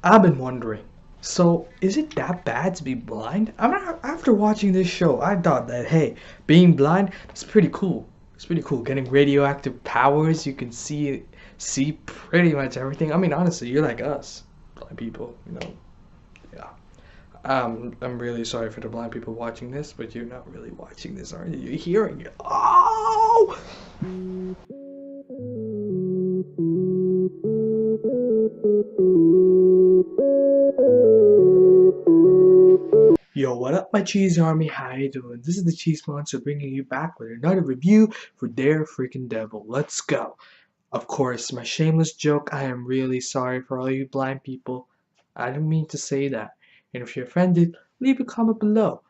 I've been wondering. So, is it that bad to be blind? After watching this show, I thought that hey, being blind is pretty cool. It's pretty cool. Getting radioactive powers, you can see pretty much everything. I mean, honestly, you're like us, blind people. Yeah. I'm really sorry for the blind people watching this, but you're not really watching this, are you? You're hearing it. Oh! Yo, what up, my cheese army? How you doing? This is the Cheese Monster bringing you back with another review for Dare Freaking Devil. Let's go. Of course, my shameless joke. I am really sorry for all you blind people. I didn't mean to say that. And if you're offended, leave a comment below.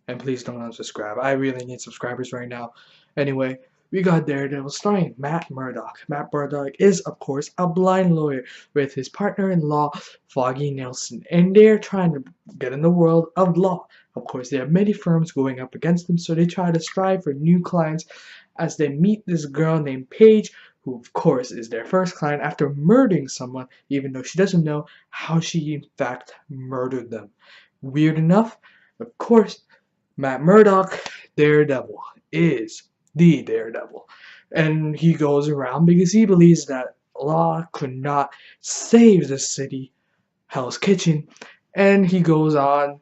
And please don't unsubscribe. I really need subscribers right now. Anyway, we got Daredevil starring Matt Murdock. Matt Murdock is, of course, a blind lawyer with his partner-in-law, Foggy Nelson, and they're trying to get in the world of law. Of course, they have many firms going up against them, so they try to strive for new clients as they meet this girl named Paige, who, of course, is their first client after murdering someone, even though she doesn't know how she, in fact, murdered them. Weird enough? Of course, Matt Murdock, Daredevil, is the Daredevil. And he goes around because he believes that law could not save the city, Hell's Kitchen, and he goes on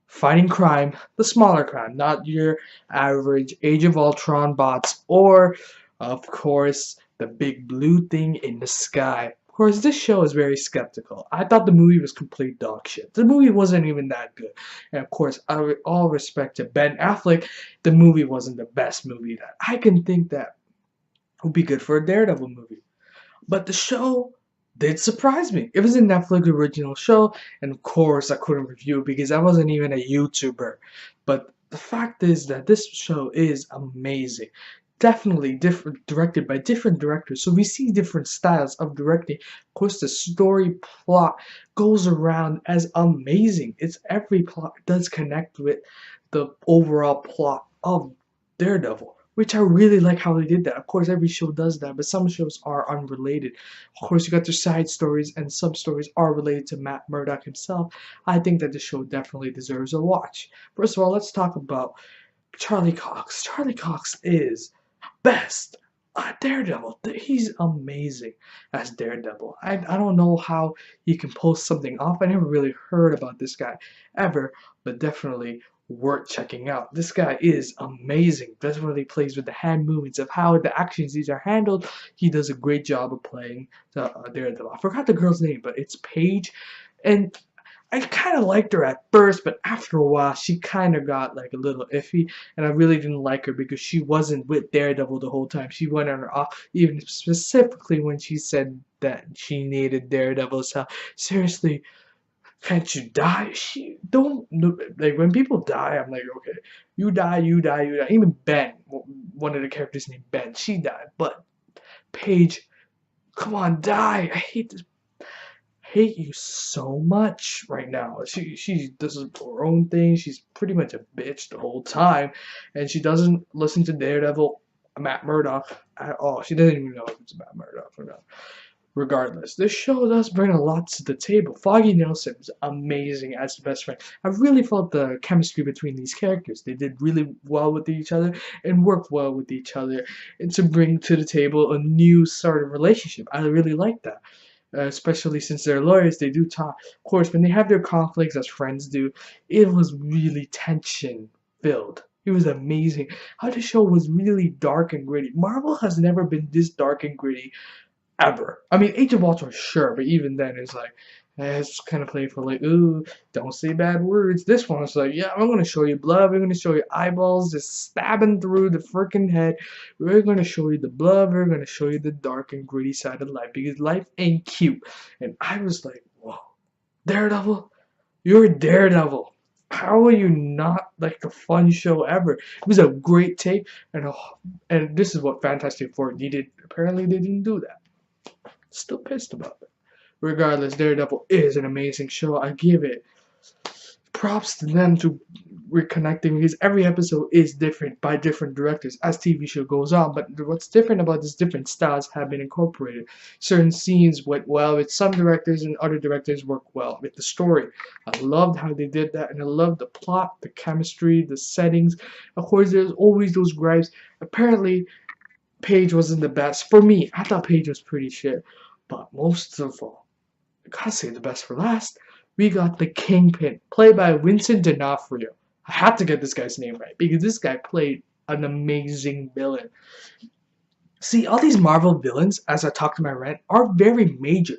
fighting crime, the smaller crime, not your average Age of Ultron bots or, of course, the big blue thing in the sky. Of course, this show is very skeptical. I thought the movie was complete dog shit. The movie wasn't even that good. And of course, with all respect to Ben Affleck, the movie wasn't the best movie that I can think that would be good for a Daredevil movie. But the show did surprise me. It was a Netflix original show, and of course I couldn't review it because I wasn't even a YouTuber. But the fact is that this show is amazing. Definitely different, directed by different directors, so we see different styles of directing. Of course, the story plot goes around as amazing. It's every plot does connect with the overall plot of Daredevil, which I really like how they did that. Of course, every show does that, but some shows are unrelated. Of course, you got their side stories, and some stories are related to Matt Murdock himself. I think that the show definitely deserves a watch. First of all, let's talk about Charlie Cox. Charlie Cox is best. Daredevil, he's amazing as Daredevil. I don't know how he can pull something off. I never really heard about this guy ever, but definitely worth checking out. This guy is amazing. Definitely plays with the hand movements of how the action scenes are handled. He does a great job of playing the Daredevil. I forgot the girl's name, but it's Paige, and I kind of liked her at first, but after a while, she kind of got like a little iffy, and I really didn't like her because she wasn't with Daredevil the whole time. She went on her off, even specifically when she said that she needed Daredevil's help. Seriously, can't you die? She don't like when people die. I'm like, okay, you die, you die, you die. Even Ben, one of the characters named Ben, she died, but Paige, come on, die. I hate you so much right now. She does her own thing. She's pretty much a bitch the whole time, and she doesn't listen to Daredevil, Matt Murdock at all. She doesn't even know if it's Matt Murdock or not. Regardless, this show does bring a lot to the table. Foggy Nelson is amazing as the best friend. I really felt the chemistry between these characters. They did really well with each other and worked well with each other, and to bring to the table a new sort of relationship. I really like that. Especially since they're lawyers, they do talk. Of course, when they have their conflicts as friends do, it was really tension filled. It was amazing how the show was really dark and gritty. Marvel has never been this dark and gritty ever. I mean, Age of Ultron, sure, but even then, it's like, it's kind of playful, like, ooh, don't say bad words. This one is like, yeah, I'm going to show you blood. We're going to show you eyeballs just stabbing through the freaking head. We're going to show you the blood. We're going to show you the dark and gritty side of life because life ain't cute. And I was like, whoa, Daredevil? You're a Daredevil. How are you not like the fun show ever? It was a great take, and this is what Fantastic Four needed. Apparently, they didn't do that. Still pissed about it. Regardless, Daredevil is an amazing show. I give it props to them to reconnecting because every episode is different by different directors as TV show goes on. But what's different about this different styles have been incorporated. Certain scenes went well with some directors and other directors worked well with the story. I loved how they did that, and I loved the plot, the chemistry, the settings. Of course, there's always those gripes. Apparently, Paige wasn't the best. For me, I thought Paige was pretty shit. But most of all, I gotta say the best for last. We got the Kingpin, played by Vincent D'Onofrio. I had to get this guy's name right because this guy played an amazing villain. See, all these Marvel villains, as I talked to my rant, are very major.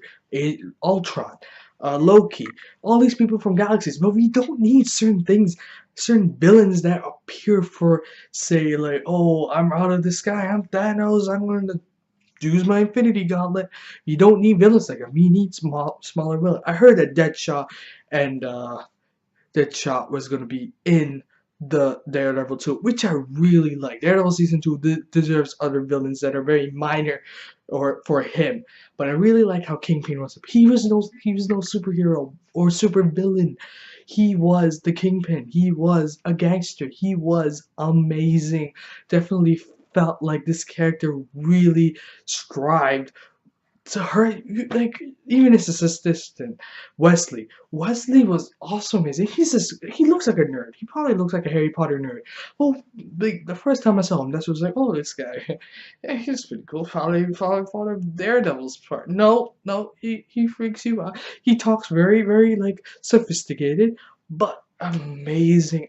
Ultron, Loki, all these people from galaxies, but we don't need certain things, certain villains that appear for, say, like, oh, I'm out of the sky, I'm Thanos, I'm going to use my Infinity Gauntlet. You don't need villains like that. We need smaller villains. I heard that Deadshot and Deadshot was going to be in the Daredevil 2, which I really like. Daredevil Season 2 deserves other villains that are very minor or for him. But I really like how Kingpin was. He was no superhero or super villain. He was the Kingpin. He was a gangster. He was amazing. Definitely felt like this character really strived to her, like, even his assistant Wesley was also amazing. He looks like a nerd. He probably looks like a Harry Potter nerd. Well, the first time I saw him, that was like, oh, this guy, yeah, he's pretty cool. Follow Daredevil's part. No, he freaks you out. He talks very like sophisticated, but amazing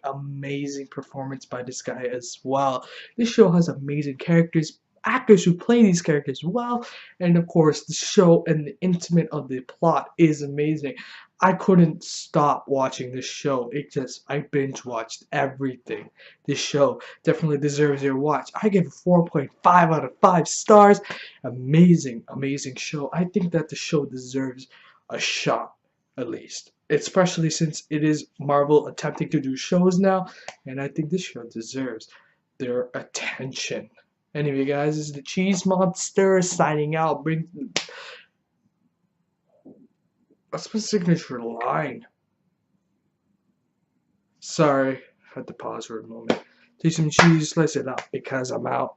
performance by this guy as well. This show has amazing characters, actors who play these characters well, and of course the show and the intimate of the plot is amazing. I couldn't stop watching this show. I binge watched everything. This show definitely deserves your watch. I give it 4.5 out of 5 stars. Amazing show. I think that the show deserves a shot, at least, especially since it is Marvel attempting to do shows now, and I think this show deserves their attention. Anyway, guys, this is the Cheese Monster signing out. What's my signature line? Sorry, I had to pause for a moment. Take some cheese, slice it up because I'm out.